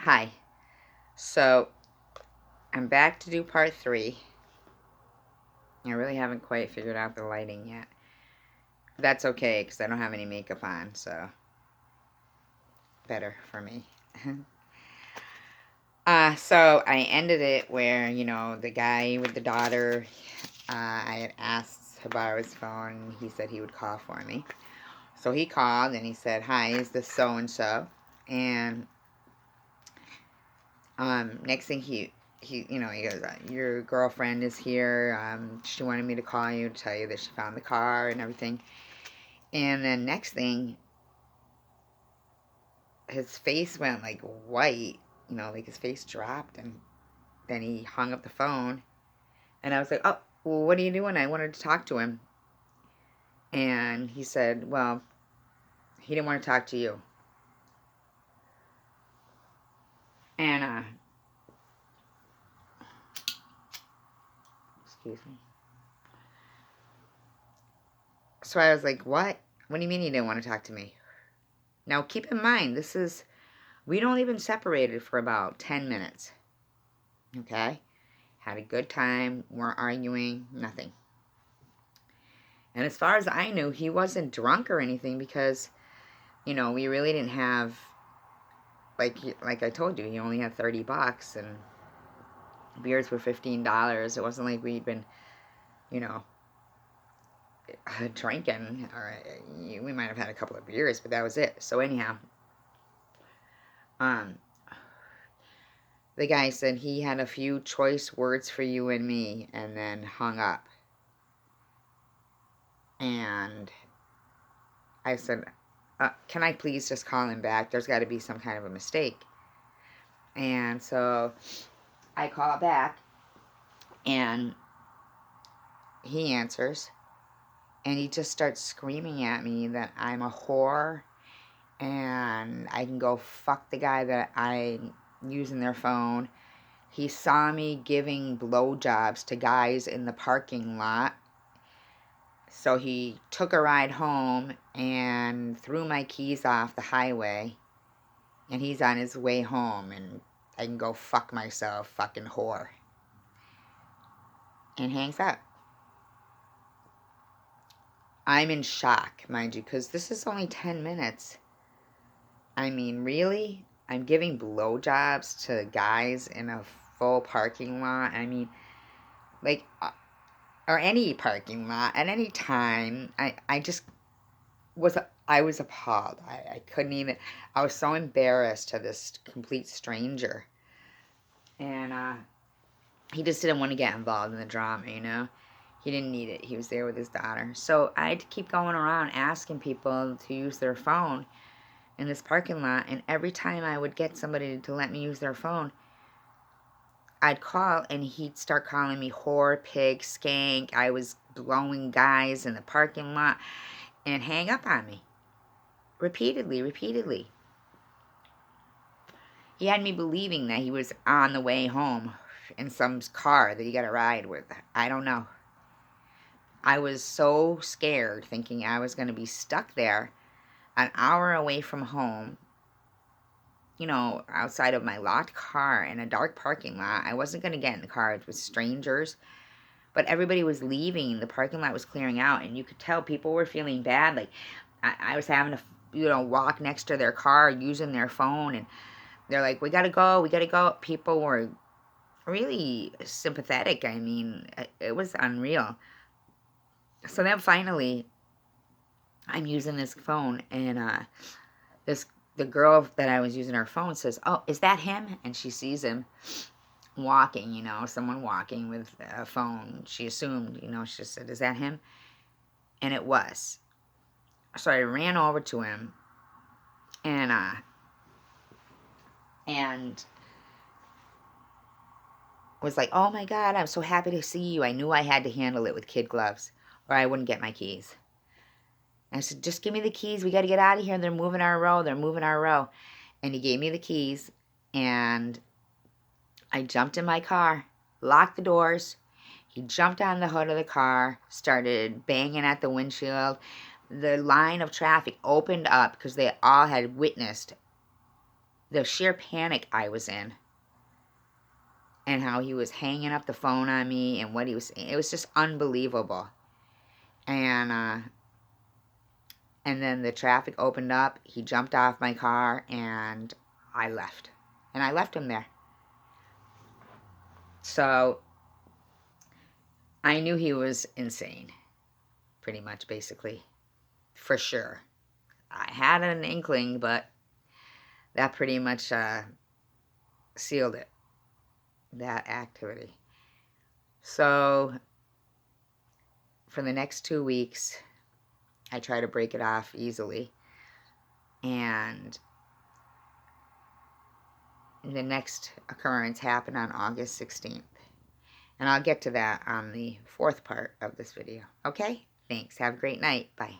Hi. So, I'm back to do part 3. I really haven't quite figured out the lighting yet. That's okay, because I don't have any makeup on, so better for me. So I ended it where, the guy with the daughter, I had asked to borrow his phone. He said he would call for me. So he called, and he said, "Hi, is this so-and-so?" And, next thing he goes, "Your girlfriend is here. She wanted me to call you to tell you that she found the car and everything." And then next thing, his face went like white, like his face dropped, and then he hung up the phone. And I was like, "Oh, well, what are you doing?" I wanted to talk to him. And he said, "Well, he didn't want to talk to you." And, excuse me. So I was like, "What? What do you mean he didn't want to talk to me?" Now, keep in mind, we'd only been separated for about 10 minutes. Okay? Had a good time, weren't arguing, nothing. And as far as I knew, he wasn't drunk or anything because, we really didn't have, like I told you, he only had $30 and beers were $15. It wasn't like we'd been, you know, drinking, or we might have had a couple of beers, but that was it. So anyhow, um, the guy said he had a few choice words for you and me, and then hung up. And I said, "Can I please just call him back? There's got to be some kind of a mistake." And so I call back, and he answers, and he just starts screaming at me that I'm a whore, and I can go fuck the guy that I'm using their phone. He saw me giving blowjobs to guys in the parking lot. So he took a ride home and threw my keys off the highway. And he's on his way home, and I can go fuck myself, fucking whore. And hangs up. I'm in shock, mind you, because this is only 10 minutes. I mean, really? I'm giving blowjobs to guys in a full parking lot? I mean, like, or any parking lot at any time. I just I was appalled. I couldn't even, I was so embarrassed to this complete stranger. And he just didn't want to get involved in the drama. He didn't need it. He was there with his daughter. So I had to keep going around asking people to use their phone in this parking lot. And every time I would get somebody to let me use their phone, I'd call, and he'd start calling me whore, pig, skank. I was blowing guys in the parking lot, and hang up on me. Repeatedly. He had me believing that he was on the way home in some car that he got a ride with. I don't know. I was so scared, thinking I was going to be stuck there an hour away from home, outside of my locked car in a dark parking lot. I wasn't going to get in the car with strangers, but everybody was leaving. The parking lot was clearing out, and you could tell people were feeling bad. Like, I was having to, walk next to their car using their phone, and they're like, we gotta go. People were really sympathetic. I mean, it was unreal. So then finally, I'm using this phone, and the girl that I was using her phone says, "Oh, is that him?" And she sees him walking, someone walking with a phone. She assumed, she just said, "Is that him?" And it was. So I ran over to him, and was like, "Oh my God, I'm so happy to see you. I knew I had to handle it with kid gloves, or I wouldn't get my keys." And I said, "Just give me the keys. We got to get out of here. They're moving our row. And he gave me the keys, and I jumped in my car, locked the doors. He jumped on the hood of the car, started banging at the windshield. The line of traffic opened up because they all had witnessed the sheer panic I was in, and how he was hanging up the phone on me, and what he was saying, it was just unbelievable. And then the traffic opened up, he jumped off my car, and I left. And I left him there. So I knew he was insane, pretty much, basically, for sure. I had an inkling, but that pretty much sealed it, that activity. So for the next 2 weeks, I try to break it off easily. And the next occurrence happened on August 16th. And I'll get to that on the fourth part of this video. Okay? Thanks. Have a great night. Bye.